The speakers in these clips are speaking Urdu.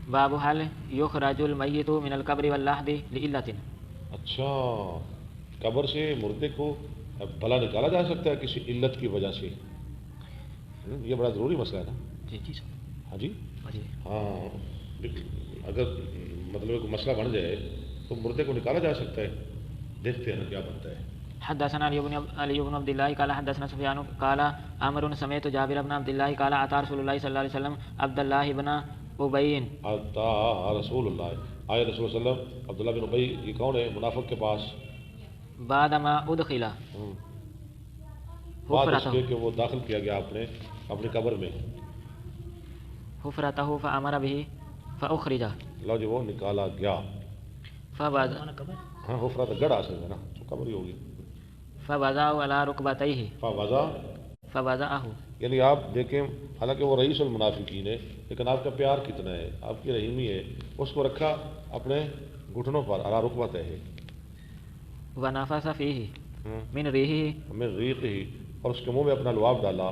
باب هل يخرج الميت من القبر واللحد لعلة. اچھا، قبر سے مردے کو بھلا نکالا جا سکتا ہے کسی علت کی وجہ سے؟ یہ بڑا ضروری مسئلہ ہے نا؟ جی جی ہاں جی، جی. ہاں، اگر مطلب کوئی مسئلہ بن جائے تو مردے کو نکالا جا سکتا ہے، دیکھتے ہیں نا کیا بنتا ہے. حدثنا علي بن عبد الله قال حدثنا سفيان قال عمرو سمعت جابر بن عبد الله قال اتى رسول الله صلى الله عليه وسلم عبد الله بن ابي. آتا رسول اللہ، آئے رسول اللہ صلی اللہ علیہ وسلم عبداللہ بن ابی، یہ کون ہے؟ منافق کے پاس. بعد ما ادخل بات اس حفرته کے کہ وہ داخل کیا گیا اپنی قبر میں. حفرته فامر به فاخرج. لو جو وہ نکالا گیا. فبعد ہاں، حفرہ تو گڑھ حاصل ہے نا، تو قبر ہی ہوگی. فوضعه على ركبتيه فوضع، فوضعه. یعنی آپ دیکھیں، حالانکہ وہ رئیس المنافقین ہے، لیکن آپ کا پیار کتنا ہے، آپ کی رحیمی ہے. اس کو رکھا اپنے گھٹنوں پر، علی رکبتہ ہے. ونفث فيه من ريحه من ریق ہی، اور اس کے منہ میں اپنا لعاب ڈالا.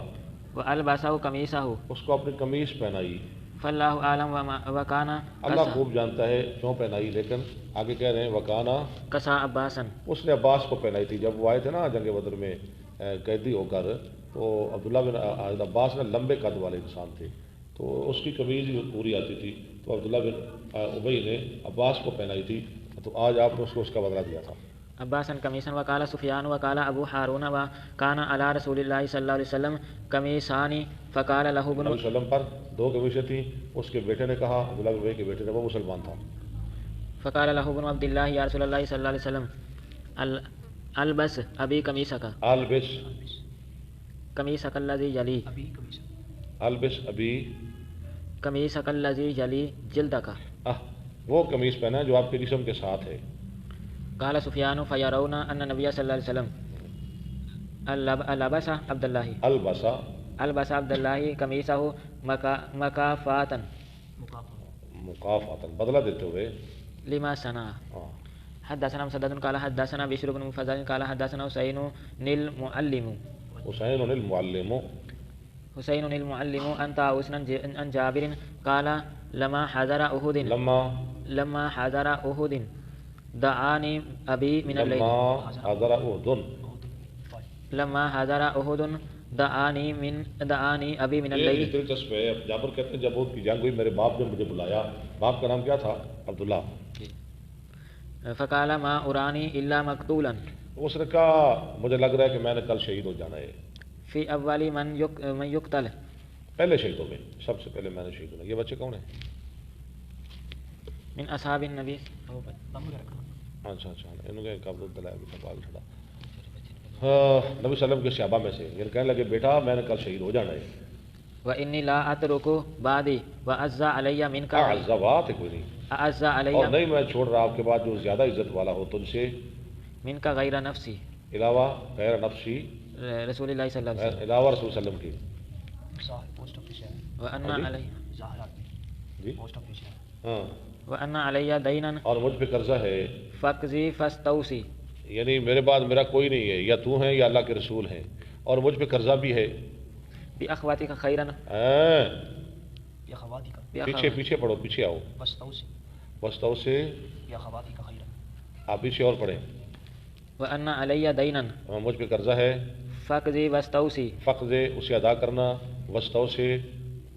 والبسه قميصه. اس کو اپنی قمیص پہنائی. فالله اعلم وكان اللہ خوب جانتا ہے کیوں پہنائی، لیکن آگے کہہ رہے ہیں وکانا، كسا عباسا. اس نے عباس کو پہنائی تھی. جب وہ آئے تھے نا جنگ بدر میں قیدی ہو کر، تو عبداللہ بن عباس نے لمبے قد والے انسان تھے، تو اس کی قمیض ہی پوری آتی تھی، تو عبداللہ بن ابی نے عباس کو پہنائی تھی. تو آج آپ نے اس کو اس کا بدلہ دیا تھا. عباسا قميصا. وقال سفيان وقال ابو هارون وكان على رسول الله صلى الله عليه وسلم قميصان فقال له ابن نبی صلی اللہ علیہ وسلم پر دو قمیصیں تھیں. اس کے بیٹے نے کہا، عبداللہ بن ابی کے بیٹے نے، وہ مسلمان تھا. فقال له ابن عبد الله يا رسول الله صلى الله عليه وسلم البس ابي قميصك البس قميصك الذي يلي البس ابی، قميصك الذي يلي جلدك. وہ قمیص پہنا ہے جو آپ کے جسم کے ساتھ ہے. قال سفيان فيرون ان النبي صلى الله عليه وسلم لبس عبد الله البسا، البس عبد الله قميصه مكافاة مقافعۃ، بدلہ دیتے ہوئے. لما صنع. حدثنا مسدد قال حدثنا بشر بن مفضل قال حدثنا حسين المعلم حسین المعلم، حسين المعلم عن طاووس عن جابر قال لما حضر أحد لما حضر أحد دعاني أبي من الليل. لما حضر احد، لما حضر أحد دعاني أبي من الليل. یہ دلچسپ ہے. جابر کہتے ہیں جب احد کی جنگ ہوئی میرے باپ نے مجھے بلایا. باپ کا نام کیا تھا؟ عبداللہ. فقال ما أراني إلا مقتولا. اس نے کہا مجھے لگ رہا ہے کہ میں نے کل شہید ہو جانا ہے. في أول من يقتل. پہلے شہیدوں میں، سب سے پہلے میں نے شہید ہونا. یہ بچے کون ہیں؟ من أصحاب النبي. اچھا، انہوں نے قبل دلایا بھی تھا ٹھڑا. نبی صلی اللہ علیہ وسلم کے صحابہ میں سے، یہ کہنے لگے بیٹا میں نے کل شہید ہو جانا ہے. وإني لا أترك بعدي وأعز علي منك. عزوات ہے کوئی نہیں، أعز اور علي نہیں میں چھوڑ رہا آپ کے بعد جو زیادہ عزت والا ہو تجھ سے منك غير نفسي. علاوہ غیر نفسی، رسول الله صلى الله عليه وسلم. علاوہ رسول صلی اللہ علیہ وسلم کی. وأن علي جی ہاں، وأن علي دينا اور مجھ پہ قرضہ ہے. فاقضي فاستوصي. یعنی میرے بعد میرا کوئی نہیں ہے، یا تو ہیں یا اللہ کے رسول ہیں، اور مجھ پہ قرضہ بھی ہے. بأخواتك خيرا. پیچھے پڑھو، پیچھے آؤ. وسطوں سے آپ پیچھے اور پڑھیں. وأن علي دينا مجھ پہ قرضہ ہے. فاقضي واستوصي. فقض اسے ادا کرنا، وسطوں سے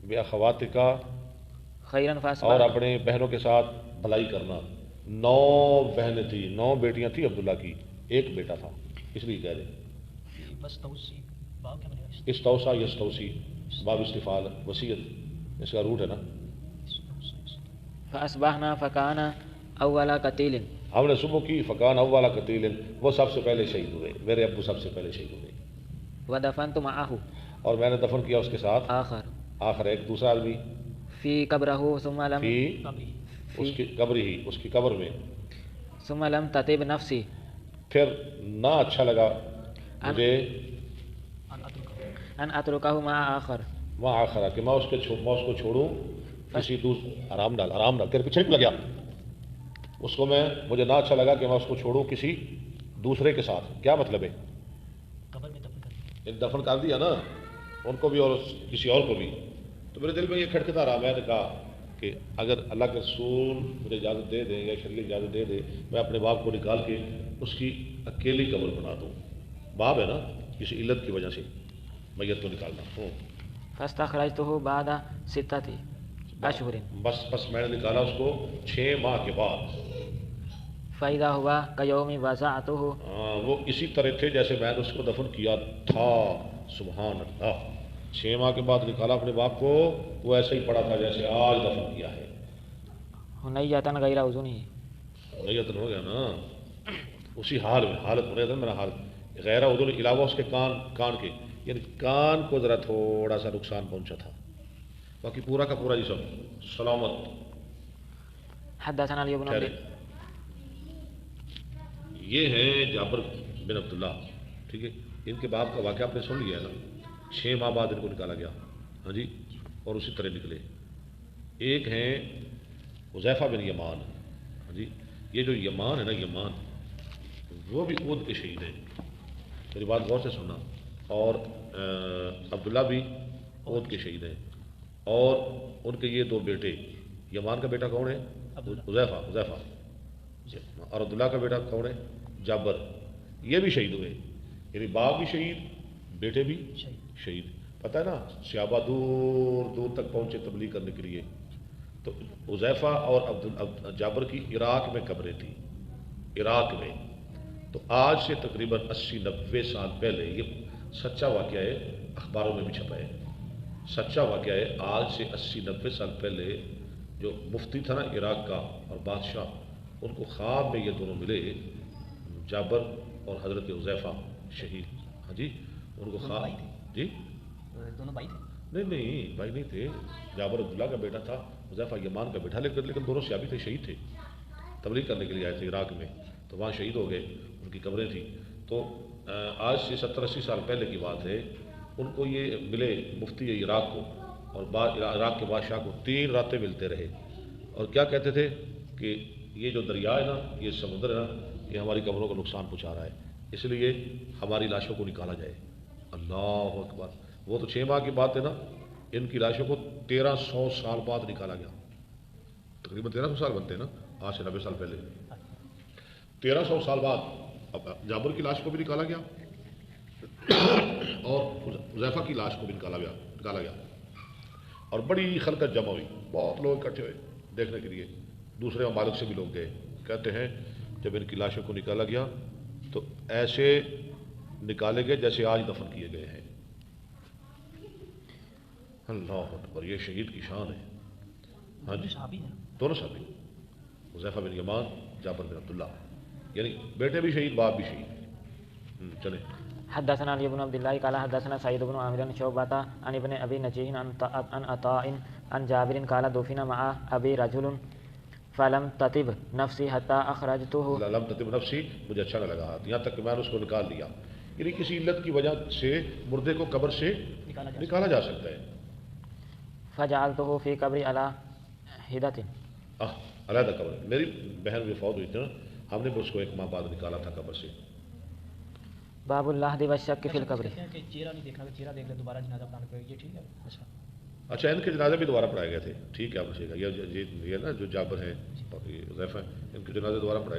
بأخواتک، خيرا اور فأصبح. اپنے بہنوں کے ساتھ بھلائی کرنا. 9 بہنیں تھیں، 9 بیٹیاں تھیں عبداللہ کی، ایک بیٹا تھا، اس لیے کہہ رہے ہیں استوسا یستوسی، باب استفال، وصیت اس کا روٹ ہے نا. فأصبحنا فكان أول قتيل. ہم نے صبح کی فکان اولا قتیل، وہ سب سے پہلے شہید ہوئے، میرے ابو سب سے پہلے شہید ہوئے. ودفنت معه اور میں نے دفن کیا اس کے ساتھ آخر ایک دوسرا آدمی في قبره ثم لم اس کی قبر ہی، اس کی قبر میں. ثم لم تطب نفسي. پھر نہ اچھا لگا مجھے أن أتركه مع آخر. وہاں آخر کہ میں اس کو چھوڑوں کسی آرام ڈال تیرے پیچھے نکل گیا. اس کو مجھے نہ اچھا لگا کہ میں اس کو چھوڑوں کسی دوسرے کے ساتھ. کیا مطلب ہے؟ دفن کر دیا نا ان کو بھی اور کسی اور کو بھی. تو میرے دل میں یہ کھٹکتا رہا. میں نے کہا کہ اگر اللہ کے رسول مجھے اجازت دے دیں یا شریعت اجازت دے دے میں اپنے باپ کو نکال کے اس کی اکیلی قبر بنا دوں. باپ ہے نا کسی علت کی وجہ سے میت کو نکالنا ہوں. فاستخرجته بعد 6 أشهر بس میں نے نکالا اس کو 6 ماہ کے بعد. فإذا هو كيوم وضعته وہ اسی طرح تھے جیسے میں نے اس کو دفن کیا تھا. سبحان اللہ. 6 ماہ کے بعد نکالا اپنے باپ کو, وہ ایسے ہی پڑا تھا جیسے آج دفن کیا ہے. هنية غير أذنه. نیتن ہو گیا نا اسی حالت میں رہتا میرا حالت غیر ادھر علاوہ اس کے کان کے, یعنی کان کو ذرا تھوڑا سا نقصان پہنچا تھا, باقی پورا کا پورا جسم سلامت. حدثنا علي بن عبد یہ ہیں جابر بن عبداللہ, ٹھیک ہے. ان کے باپ کا واقعہ آپ نے سن لیا ہے نا. 6 ماہ بعد ان کو نکالا گیا, ہاں جی, اور اسی طرح نکلے. ایک ہیں حذیفہ بن یمان, ہاں جی. یہ جو یمان ہے نا, یمان وہ بھی احد کے شہید ہیں. میری بات غور سے سننا. اور عبداللہ بھی احد کے شہید ہیں. اور ان کے یہ 2 بیٹے, یمان کا بیٹا کون ہے؟ حذیفہ. اور عبداللہ کا بیٹا کون ہے؟ جابر. یہ بھی شہید ہوئے, یعنی باپ بھی شہید, بیٹے بھی شہید. پتہ ہے نا صحابہ دور دور تک پہنچے تبلیغ کرنے کے لیے. تو حذیفہ اور جابر کی عراق میں قبریں تھیں, عراق میں. تو آج سے تقریباً 80-90 سال پہلے, یہ سچا واقعہ ہے, اخباروں میں بھی چھپا ہے, سچا واقعہ ہے. آج سے 80-90 سال پہلے جو مفتی تھا نا عراق کا اور بادشاہ, ان کو خواب میں یہ دونوں ملے, جابر اور حضرت حذیفہ شہید. ہاں جی, ان کو خواب. جی دونوں بھائی تھے؟ نہیں بھائی نہیں تھے. جابر عبداللہ کا بیٹا تھا, حذیفہ یمان کا بیٹا, لیکن دونوں صحابی تھے, شہید تھے. تبلیغ کرنے کے لیے آئے تھے عراق میں, تو وہاں شہید ہو گئے. ان کی قبریں تھیں. تو آج سے 70-80 سال پہلے کی بات ہے. ان کو یہ ملے مفتی عراق کو اور عراق کے بادشاہ کو, 3 راتیں ملتے رہے. اور کیا کہتے تھے کہ یہ جو دریا ہے نا, یہ سمندر ہے نا, یہ ہماری قبروں کو نقصان پہنچا رہا ہے, اس لیے ہماری لاشوں کو نکالا جائے. اللہ اکبر. وہ تو 6 ماہ کی بات ہے نا, ان کی لاشوں کو 1300 سال بعد نکالا گیا. تقریباً 1300 سال بنتے ہیں نا, آج سے 90 سال پہلے. 1300 سال بعد اب جابر کی لاش کو بھی نکالا گیا اور حذیفہ کی لاش کو بھی نکالا گیا. اور بڑی خلقت جمع ہوئی, بہت لوگ اکٹھے ہوئے دیکھنے کے لیے. دوسرے ممالک سے بھی لوگ گئے. کہتے ہیں جب ان کی لاشوں کو نکالا گیا تو ایسے نکالے گئے جیسے آج دفن کیے گئے ہیں. اللہ اکبر. یہ شہید کی شان ہے. ہاں جی, دونوں صحابی, حذیفہ بن یمان, جابر بن عبداللہ, یعنی بیٹے بھی شہید, باپ بھی شہید. چلیں. حدثنا علي بن عبد الله قال حدثنا سعيد بن عامر شعبة عن ابن ابي نجيح عن عطاء عن جابر قال دفن مع ابي رجل فلم تطب نفسي حتى اخرجته. لم تطب نفسی, مجھے اچھا نہ لگا یہاں تک کہ میں نے اس کو نکال لیا. یعنی کسی علت کی وجہ سے مردے کو قبر سے نکالا جا سکتا ہے. فجعلته في قبر على حدة. علیحدہ قبر. میری بہن بھی فوت ہوئی تھی نا, ہم نے اس کو 1 ماہ بعد نکالا تھا قبر سے. باب اللحد والشک فی القبر. کہ چہرہ نہیں دیکھنا, چہرہ دیکھ لے دوبارہ جنازہ پڑھانا پڑے گا, یہ ٹھیک ہے؟ اچھا, ان کے جنازے بھی دوبارہ پڑھائے گئے تھے. ٹھیک ہے, آپ نے, یہ نا جو جابر ہیں, حذیفہ, ان کے جنازے دوبارہ پڑھائے